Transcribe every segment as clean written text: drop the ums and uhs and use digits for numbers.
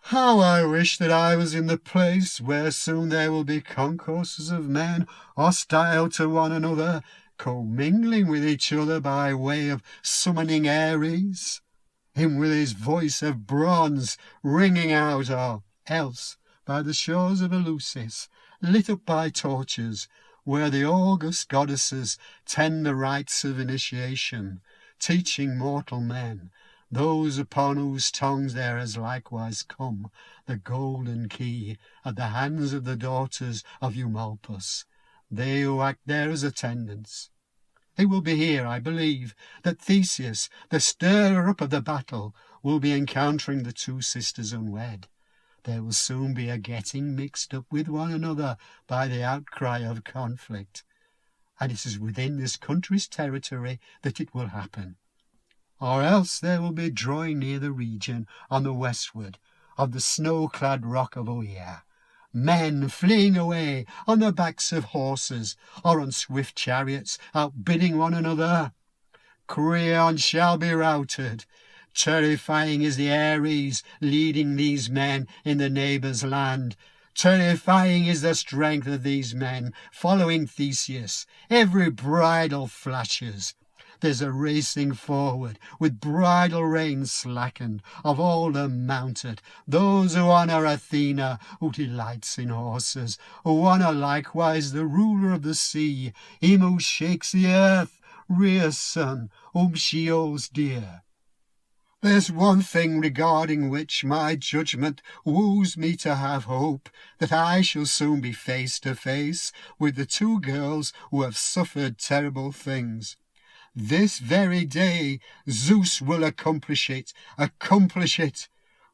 How I wish that I was in the place where soon there will be concourses of men hostile to one another, commingling with each other by way of summoning Ares, him with his voice of bronze ringing out, or else by the shores of Eleusis, lit up by torches, where the august goddesses tend the rites of initiation, teaching mortal men, those upon whose tongues there has likewise come the golden key at the hands of the daughters of Eumolpus, they who act there as attendants. It will be here, I believe, that Theseus, the stirrer-up of the battle, will be encountering the two sisters unwed. There will soon be a getting mixed up with one another by the outcry of conflict, and it is within this country's territory that it will happen. Or else there will be drawing near the region on the westward of the snow-clad rock of Oea, men fleeing away on the backs of horses or on swift chariots, outbidding one another. Creon shall be routed. Terrifying is the Ares leading these men in the neighbour's land. Terrifying is the strength of these men following Theseus. Every bridle flashes. There's a racing forward, with bridle reins slackened, of all the mounted, those who honour Athena, who delights in horses, who honour likewise the ruler of the sea, him who shakes the earth, Rhea's son, whom she holds dear. There's one thing regarding which my judgment woos me to have hope, that I shall soon be face to face with the two girls who have suffered terrible things. This very day Zeus will accomplish it.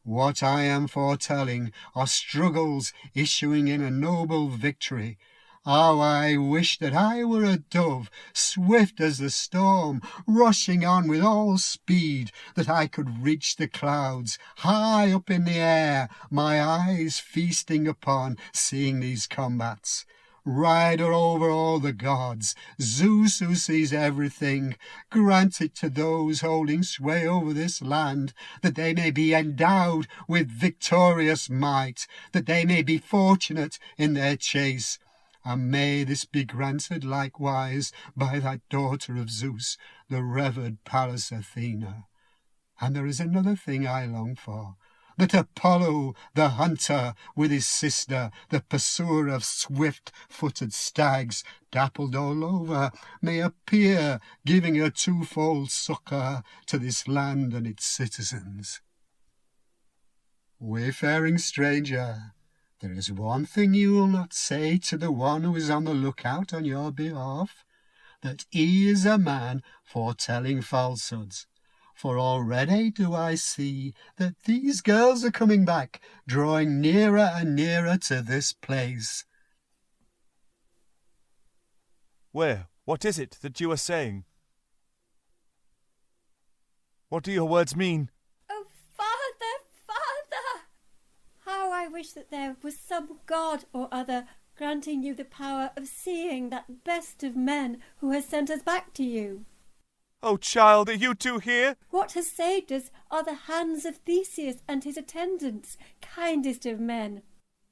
What I am foretelling are struggles issuing in a noble victory. How I wish that I were a dove, swift as the storm, rushing on with all speed, that I could reach the clouds, high up in the air, my eyes feasting upon seeing these combats. Rider over all the gods, Zeus who sees everything, grant it to those holding sway over this land, that they may be endowed with victorious might, that they may be fortunate in their chase. And may this be granted likewise by that daughter of Zeus, the revered Pallas Athena. And there is another thing I long for, that Apollo, the hunter, with his sister, the pursuer of swift-footed stags, dappled all over, may appear, giving a twofold succour to this land and its citizens. Wayfaring stranger, there is one thing you will not say to the one who is on the lookout on your behalf, that he is a man foretelling falsehoods. For already do I see that these girls are coming back, drawing nearer and nearer to this place. Where? What is it that you are saying? What do your words mean? Oh, Father! How I wish that there was some god or other granting you the power of seeing that best of men who has sent us back to you. Oh, child, are you two here? What has saved us are the hands of Theseus and his attendants, kindest of men.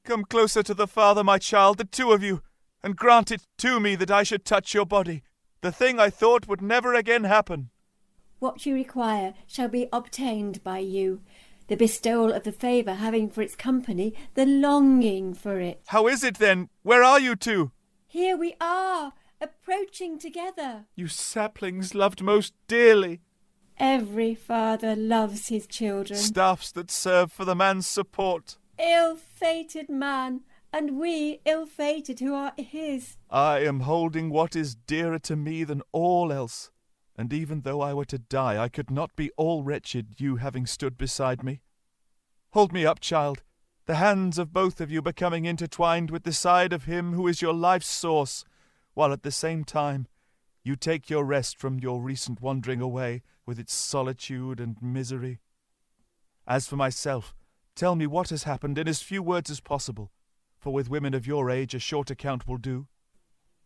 Come closer to the Father, my child, the two of you, and grant it to me that I should touch your body, the thing I thought would never again happen. What you require shall be obtained by you, the bestowal of the favour having for its company the longing for it. How is it, then? Where are you two? Here we are, approaching together. You saplings loved most dearly. Every father loves his children. Staffs that serve for the man's support. Ill-fated man, and we ill-fated who are his. I am holding what is dearer to me than all else, and even though I were to die, I could not be all wretched, you having stood beside me. Hold me up, child, the hands of both of you becoming intertwined with the side of him who is your life's source, while at the same time you take your rest from your recent wandering away with its solitude and misery. As for myself, tell me what has happened in as few words as possible, for with women of your age a short account will do.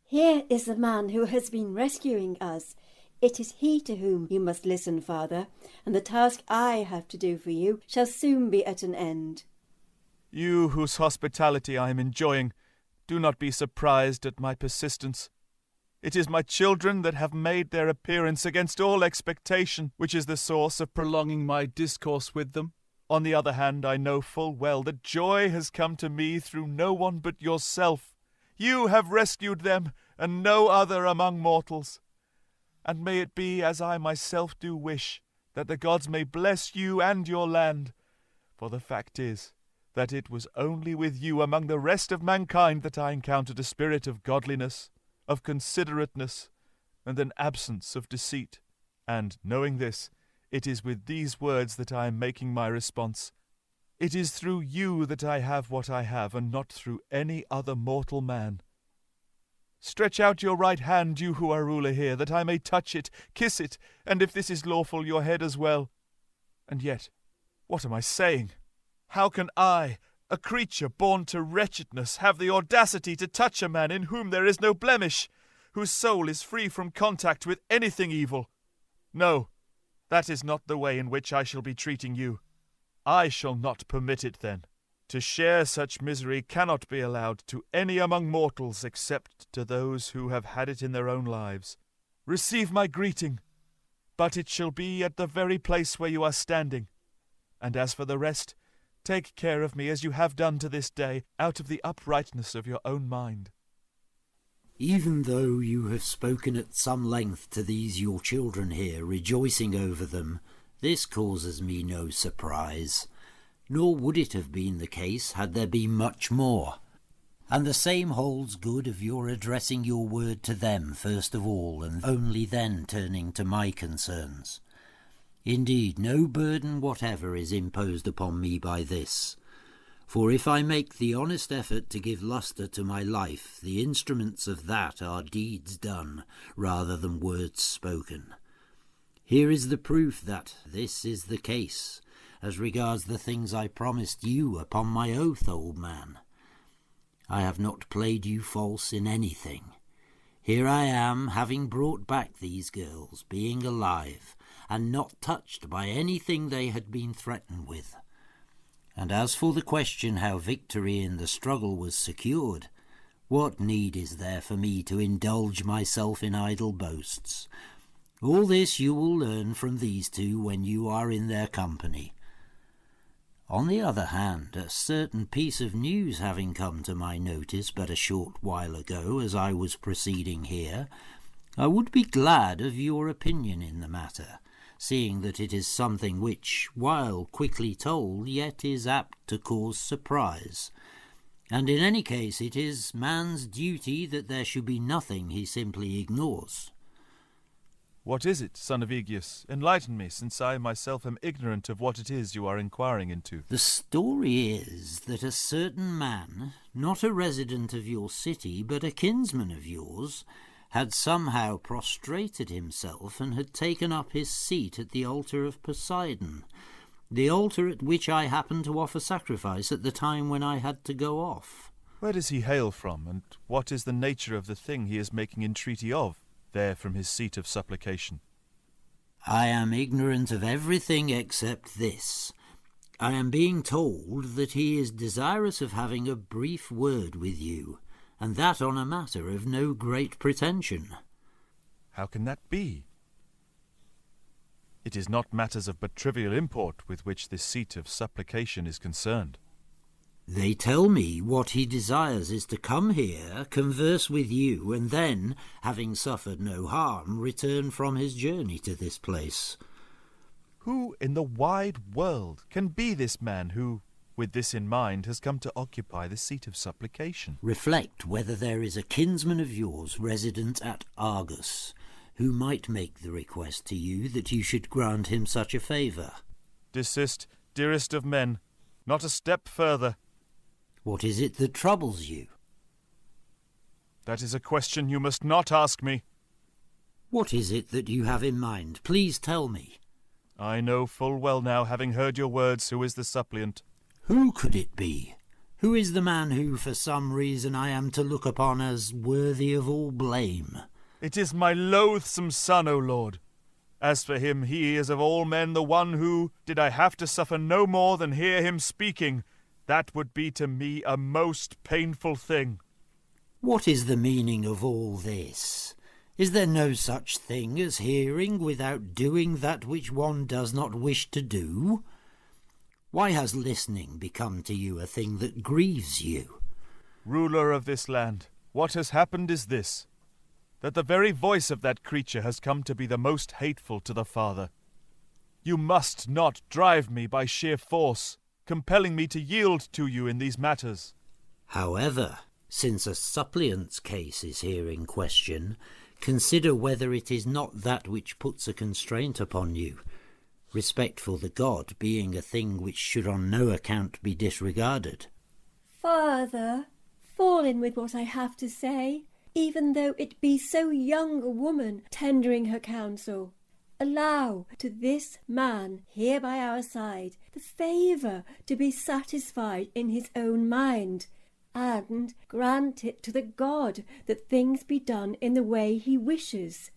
Here is the man who has been rescuing us. It is he to whom you must listen, Father, and the task I have to do for you shall soon be at an end. You whose hospitality I am enjoying, do not be surprised at my persistence. It is my children that have made their appearance against all expectation, which is the source of prolonging my discourse with them. On the other hand, I know full well that joy has come to me through no one but yourself. You have rescued them, and no other among mortals. And may it be as I myself do wish, that the gods may bless you and your land. For the fact is, that it was only with you among the rest of mankind that I encountered a spirit of godliness, of considerateness, and an absence of deceit. And, knowing this, it is with these words that I am making my response. It is through you that I have what I have, and not through any other mortal man. Stretch out your right hand, you who are ruler here, that I may touch it, kiss it, and if this is lawful, your head as well. And yet, what am I saying? How can I, a creature born to wretchedness, have the audacity to touch a man in whom there is no blemish, whose soul is free from contact with anything evil? No, that is not the way in which I shall be treating you. I shall not permit it then. To share such misery cannot be allowed to any among mortals except to those who have had it in their own lives. Receive my greeting, but it shall be at the very place where you are standing. And as for the rest, take care of me as you have done to this day, out of the uprightness of your own mind. Even though you have spoken at some length to these your children here, rejoicing over them, this causes me no surprise. Nor would it have been the case had there been much more. And the same holds good of your addressing your word to them first of all, and only then turning to my concerns. Indeed, no burden whatever is imposed upon me by this. For if I make the honest effort to give lustre to my life, the instruments of that are deeds done, rather than words spoken. Here is the proof that this is the case, as regards the things I promised you upon my oath, old man. I have not played you false in anything. Here I am, having brought back these girls, being alive, and not touched by anything they had been threatened with. And as for the question how victory in the struggle was secured, what need is there for me to indulge myself in idle boasts? All this you will learn from these two when you are in their company. On the other hand, a certain piece of news having come to my notice but a short while ago as I was proceeding here, I would be glad of your opinion in the matter, seeing that it is something which, while quickly told, yet is apt to cause surprise. And in any case it is man's duty that there should be nothing he simply ignores. What is it, son of Aegeus? Enlighten me, since I myself am ignorant of what it is you are inquiring into. The story is that a certain man, not a resident of your city, but a kinsman of yours, had somehow prostrated himself and had taken up his seat at the altar of Poseidon, the altar at which I happened to offer sacrifice at the time when I had to go off. Where does he hail from, and what is the nature of the thing he is making entreaty of, there from his seat of supplication? I am ignorant of everything except this. I am being told that he is desirous of having a brief word with you, and that on a matter of no great pretension. How can that be? It is not matters of but trivial import with which this seat of supplication is concerned. They tell me what he desires is to come here, converse with you, and then, having suffered no harm, return from his journey to this place. Who in the wide world can be this man who, with this in mind, has come to occupy the seat of supplication? Reflect whether there is a kinsman of yours resident at Argos, who might make the request to you that you should grant him such a favour. Desist, dearest of men, not a step further. What is it that troubles you? That is a question you must not ask me. What is it that you have in mind? Please tell me. I know full well now, having heard your words, who is the suppliant. Who could it be? Who is the man who, for some reason, I am to look upon as worthy of all blame? It is my loathsome son, O Lord. As for him, he is of all men the one who, did I have to suffer no more than hear him speaking, That would be to me a most painful thing. What is the meaning of all this? Is there no such thing as hearing without doing that which one does not wish to do? Why has listening become to you a thing that grieves you? Ruler of this land, what has happened is this, that the very voice of that creature has come to be the most hateful to the Father. You must not drive me by sheer force, compelling me to yield to you in these matters. However, since a suppliant's case is here in question, consider whether it is not that which puts a constraint upon you, respect for the god being a thing which should on no account be disregarded. Father, fall in with what I have to say, even though it be so young a woman tendering her counsel. Allow to this man here by our side the favour to be satisfied in his own mind, and grant it to the God that things be done in the way he wishes,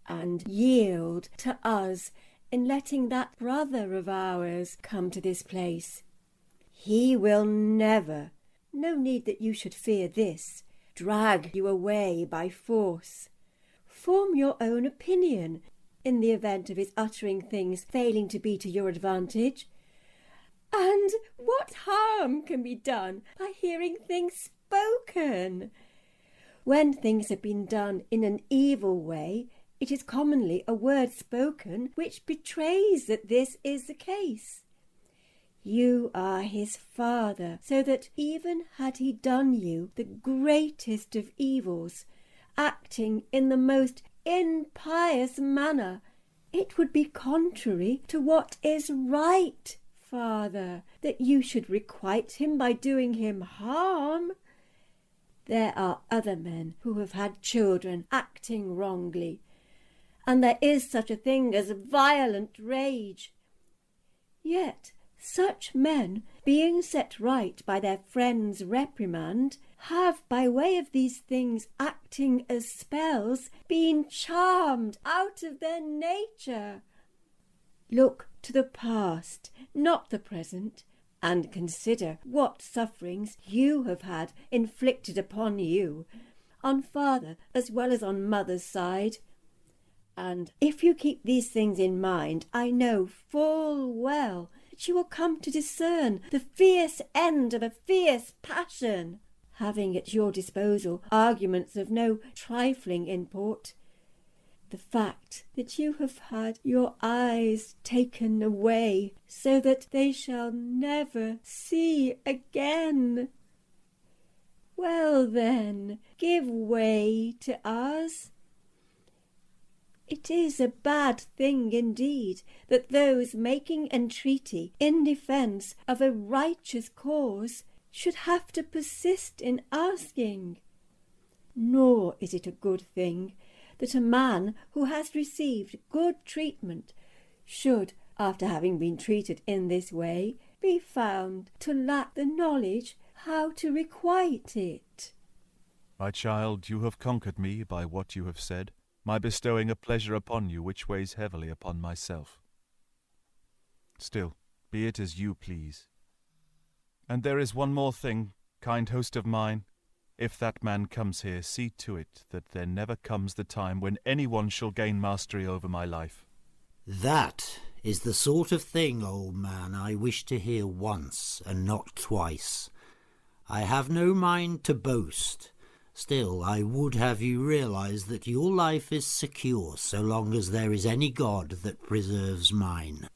and yield to us in letting that brother of ours come to this place. He will never, no need that you should fear this, drag you away by force. Form your own opinion in the event of his uttering things failing to be to your advantage. And what harm can be done by hearing things spoken? When things have been done in an evil way, it is commonly a word spoken which betrays that this is the case. You are his father, so that even had he done you the greatest of evils, acting in the most impious manner, it would be contrary to what is right, Father, that you should requite him by doing him harm. There are other men who have had children acting wrongly, and there is such a thing as violent rage. Yet such men, being set right by their friends' reprimand, have, by way of these things acting as spells, been charmed out of their nature. Look to the past, not the present, and consider what sufferings you have had inflicted upon you, on father as well as on mother's side. And if you keep these things in mind, I know full well that you will come to discern the fierce end of a fierce passion, having at your disposal arguments of no trifling import. The fact that you have had your eyes taken away so that they shall never see again. Well then, give way to us. It is a bad thing indeed that those making entreaty in defence of a righteous cause should have to persist in asking. Nor is it a good thing that a man who has received good treatment should, after having been treated in this way, be found to lack the knowledge how to requite it. My child, you have conquered me by what you have said, my bestowing a pleasure upon you which weighs heavily upon myself. Still, be it as you please. And there is one more thing, kind host of mine. If that man comes here, see to it that there never comes the time when anyone shall gain mastery over my life. That is the sort of thing, old man, I wish to hear once and not twice. I have no mind to boast. Still, I would have you realize that your life is secure so long as there is any God that preserves mine.